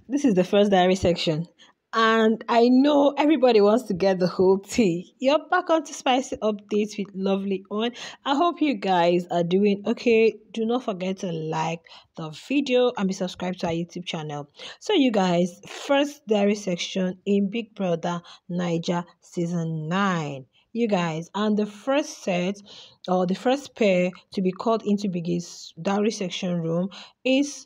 This is the first diary section. And I know everybody wants to get the whole tea. You're back on to Spicy Updates with Lovely On. I hope you guys are doing okay. Do not forget to like the video and be subscribed to our YouTube channel. So you guys, first diary section in Big Brother Niger Season 9. You guys, and the first set or the first pair to be called into Biggie's diary section room is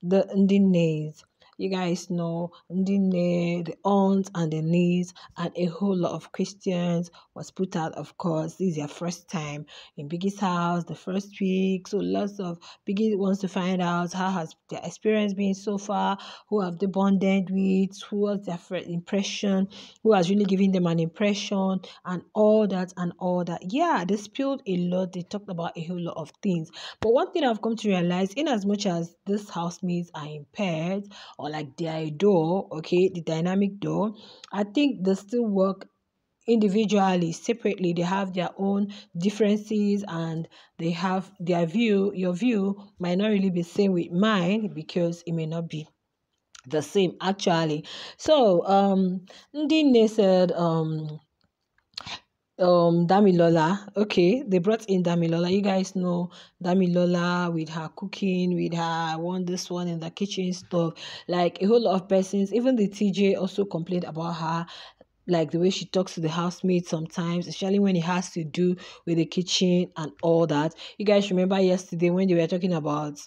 the Ndinnes. You guys know Ndinne, the aunts and the niece, and a whole lot of Christians was put out, of course. This is their first time in Biggie's house, the first week. So lots of Biggie wants to find out how has their experience been so far, who have they bonded with, who was their first impression, who has really given them an impression, and all that and all that. Yeah, they spilled a lot. They talked about a whole lot of things. But one thing I've come to realize, in as much as these housemates are impaired or like they are a door, okay, the dynamic door, I think they still work individually, separately. They have their own differences and they have their view. Your view might not really be the same with mine because it may not be the same actually. So Ndine said Damilola. Okay, they brought in Damilola. You guys know Damilola with her cooking, with her one this one in the kitchen stuff. Like a whole lot of persons, even the TJ also complained about her, like the way she talks to the housemates sometimes, especially when it has to do with the kitchen and all that. You guys remember yesterday when they were talking about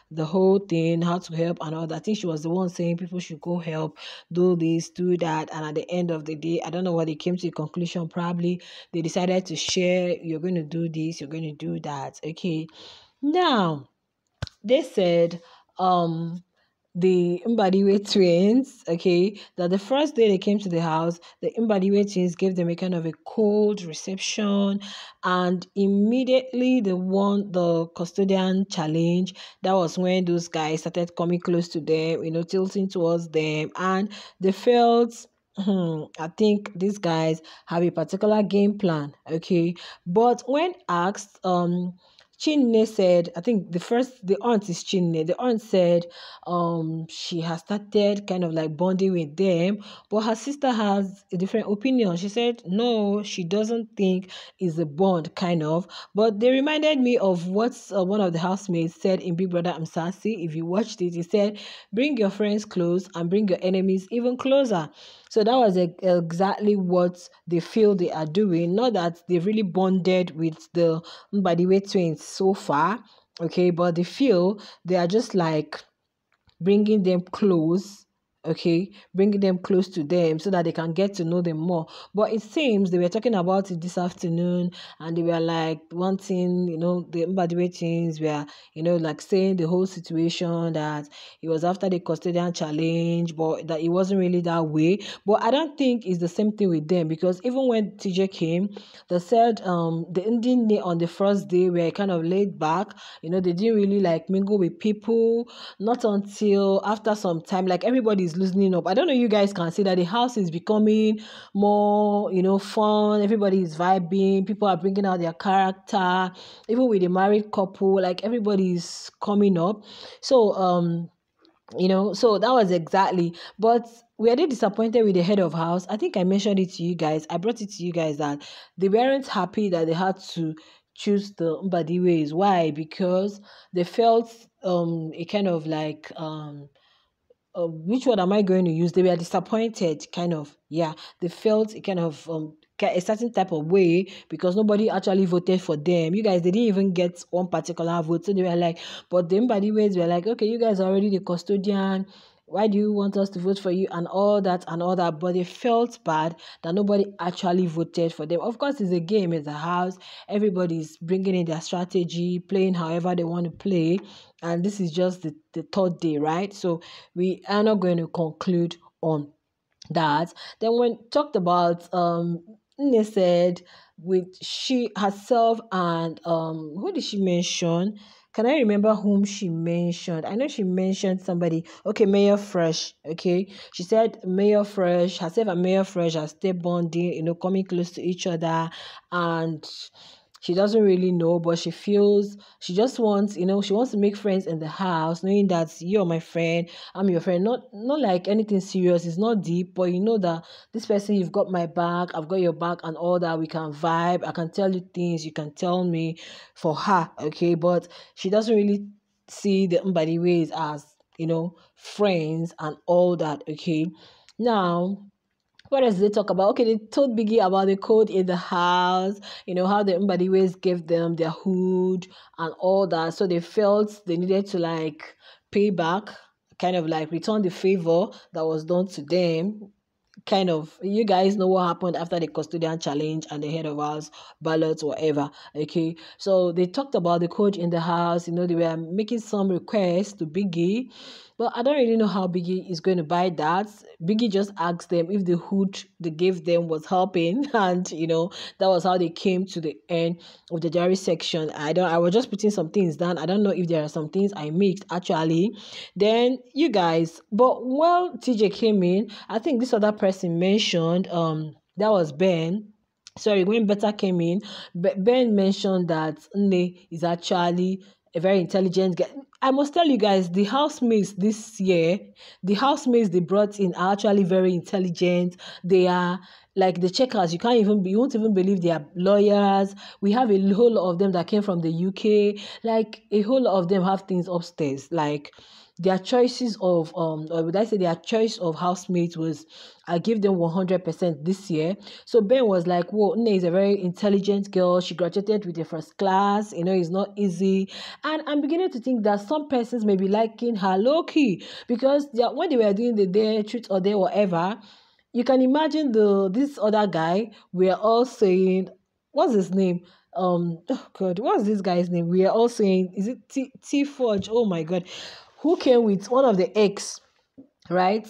the whole thing, how to help and all that. I think she was the one saying people should go help, do this, do that, and at the end of the day, I don't know what they came to the conclusion. Probably they decided to share. You're going to do this, you're going to do that. Okay, now they said the Mbadiwe twins, okay, that the first day they came to the house, the Mbadiwe twins gave them a kind of a cold reception, and immediately they won the custodian challenge. That was when those guys started coming close to them, tilting towards them, and they felt I think these guys have a particular game plan, okay. But when asked, Chinne said, I think the aunt is Chinne. The aunt said she has started kind of like bonding with them, but her sister has a different opinion. She said no, she doesn't think it's a bond kind of. But they reminded me of what one of the housemates said in Big Brother I'm Sassy. If you watched it, he said, bring your friends close and bring your enemies even closer. So that was exactly what they feel they are doing. Not that they've really bonded with the Mbadiwe twins so far, okay, but they feel they are just like bringing them close, okay, bringing them close to them so that they can get to know them more. But it seems they were talking about it this afternoon and they were like wanting, the Mbadiwe things were, like saying the whole situation that it was after the custodian challenge, but that it wasn't really that way. But I don't think it's the same thing with them, because even when TJ came, they said the Indian on the first day were kind of laid back, they didn't really like mingle with people, not until after some time, like everybody's loosening up. I don't know, you guys can see that the house is becoming more, fun. Everybody is vibing. People are bringing out their character. Even with a married couple, like everybody's coming up. So, so that was exactly. But were they disappointed with the head of house? I think I mentioned it to you guys. I brought it to you guys that they weren't happy that they had to choose the Mbadiwes. Why? Because they felt a kind of like which word am I going to use? They were disappointed, kind of. Yeah, they felt a kind of a certain type of way because nobody actually voted for them. You guys, they didn't even get one particular vote, so they were like, but the Mbadiwes were like, okay, you guys are already the custodian. Why do you want us to vote for you and all that and all that? But they felt bad that nobody actually voted for them. Of course, it's a game, it's a house. Everybody's bringing in their strategy, playing however they want to play. And this is just the third day, right? So we are not going to conclude on that. Then when talked about, Nne said with she herself and who did she mention? Can I remember whom she mentioned? I know she mentioned somebody. Okay, Mayor Fresh. Okay, she said Mayor Fresh herself and Mayor Fresh are still bonding, coming close to each other, and she doesn't really know, but she feels she just wants, she wants to make friends in the house, knowing that you're my friend, I'm your friend. Not like anything serious, it's not deep, but you know that this person, you've got my back, I've got your back, and all that. We can vibe. I can tell you things, you can tell me for her, okay? But she doesn't really see the Mbadi ways as, friends and all that, okay? Now, what else did they talk about? Okay, they told Biggie about the code in the house, how the Mbadiwes gave them their hood and all that. So they felt they needed to like pay back, kind of like return the favor that was done to them. Kind of, you guys know what happened after the custodian challenge and the head of house ballots, whatever. Okay, so they talked about the coach in the house. They were making some requests to Biggie, but I don't really know how Biggie is going to buy that. Biggie just asked them if the hood they gave them was helping, and that was how they came to the end of the diary section. I was just putting some things down. I don't know if there are some things I mixed actually. Then you guys, but while TJ came in, I think this other person mentioned that was Ben. Sorry, when Beta came in, Ben mentioned that Ndinne is actually a very intelligent guy. I must tell you guys, the housemates this year, the housemates they brought in are actually very intelligent. They are like the checkers. You won't even believe they are lawyers. We have a whole lot of them that came from the UK. Like a whole lot of them have things upstairs. Like their choices of or would I say their choice of housemates was, I give them 100% this year. So Ben was like, whoa, Ndinne is a very intelligent girl. She graduated with a first class. It's not easy. And I'm beginning to think that some persons may be liking her low key because when they were doing the day truth or day whatever, you can imagine this other guy. We are all saying, what's his name? Oh God, what's this guy's name? We are all saying, is it T Forge? Oh my God, who came with one of the ex, right?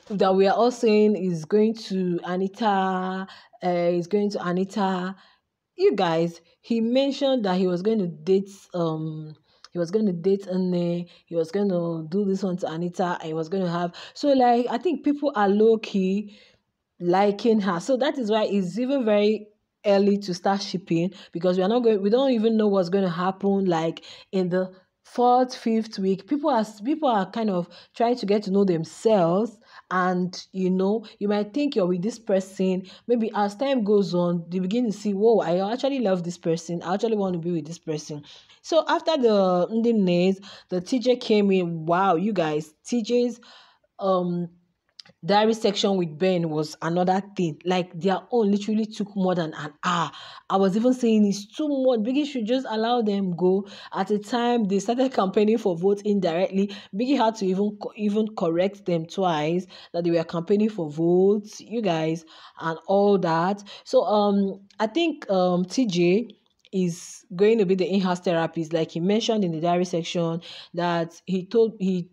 That we are all saying is going to Anita, You guys, he mentioned that he was going to date Ndinne, he was going to do this one to Anita, and he was going to have, so like I think people are low key liking her. So that is why it's even very early to start shipping, because we don't even know what's going to happen like in the fourth, fifth week. People are kind of trying to get to know themselves, and you might think you're with this person. Maybe as time goes on, they begin to see, whoa, I actually love this person, I actually want to be with this person. So after the Ndinne, the TJ came in. Wow, you guys, TJ's diary section with Ben was another thing. Like their own literally took more than an hour. I was even saying it's too much. Biggie should just allow them go. At a time they started campaigning for votes indirectly. Biggie had to even correct them twice that they were campaigning for votes, you guys, and all that. So I think TJ is going to be the in-house therapist. Like he mentioned in the diary section that he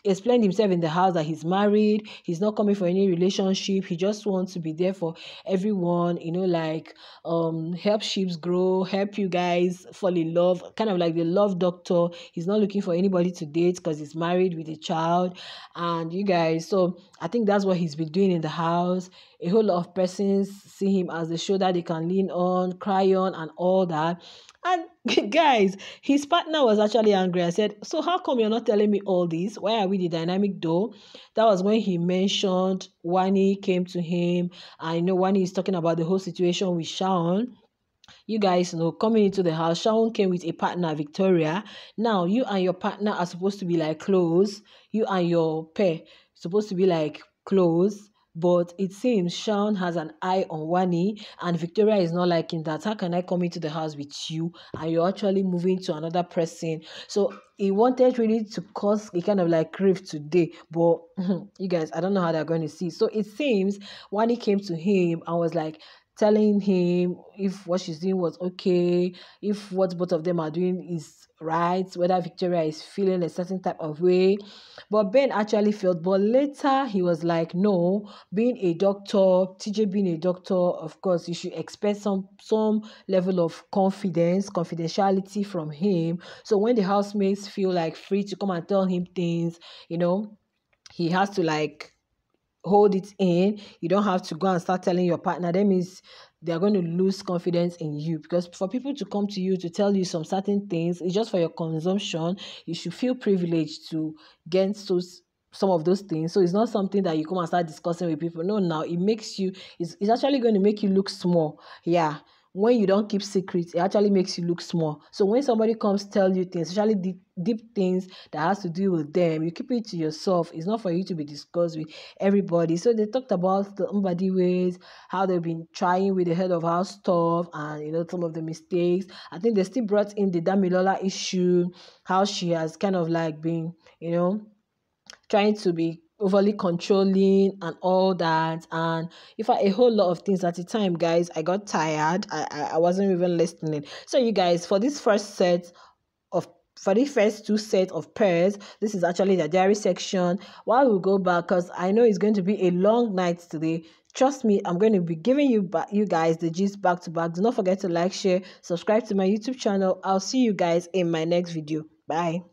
explained himself in the house that he's married, he's not coming for any relationship, he just wants to be there for everyone, like help ships grow, help you guys fall in love, kind of like the love doctor. He's not looking for anybody to date because he's married with a child, and you guys, so I think that's what he's been doing in the house. A whole lot of persons see him as the shoulder they can lean on, cry on, and all that. And guys, his partner was actually angry. I said, so how come you're not telling me all this? Why are we the dynamic duo? That was when he mentioned WANNI came to him. I know WANNI is talking about the whole situation with Shaun. You guys know, coming into the house, Shaun came with a partner, Victoria. Now, you and your partner are supposed to be like close. You and your pair supposed to be like close. But it seems Shaun has an eye on WANNI, and Victoria is not liking that. How can I come into the house with you and you're actually moving to another person? So he wanted really to cause a kind of like rift today. But you guys, I don't know how they're going to see. So it seems WANNI came to him and was like, telling him if what she's doing was okay, if what both of them are doing is right, whether Victoria is feeling a certain type of way. But Ben actually felt, but later he was like, no, being a doctor, TJ being a doctor, of course, you should expect some level of confidentiality from him. So when the housemates feel like free to come and tell him things, he has to like hold it in. You don't have to go and start telling your partner. That means they're going to lose confidence in you, because for people to come to you to tell you some certain things, it's just for your consumption. You should feel privileged to get some of those things. So it's not something that you come and start discussing with people. No, now it makes you, it's actually going to make you look small. Yeah. When you don't keep secrets, it actually makes you look small. So when somebody comes tell you things, especially deep things that has to do with them, you keep it to yourself. It's not for you to be discussed with everybody. So they talked about the Mbadi ways, how they've been trying with the head of house stuff, and some of the mistakes. I think they still brought in the Damilola issue, how she has kind of like been, trying to be overly controlling and all that. And if I a whole lot of things at the time, guys, I got tired. I wasn't even listening. So you guys, for this first set of for the first two sets of pairs, this is actually the diary section. While we go back, because I know it's going to be a long night today, trust me, I'm going to be giving you guys the gist back to back. Do not forget to like, share, subscribe to my YouTube channel. I'll see you guys in my next video. Bye.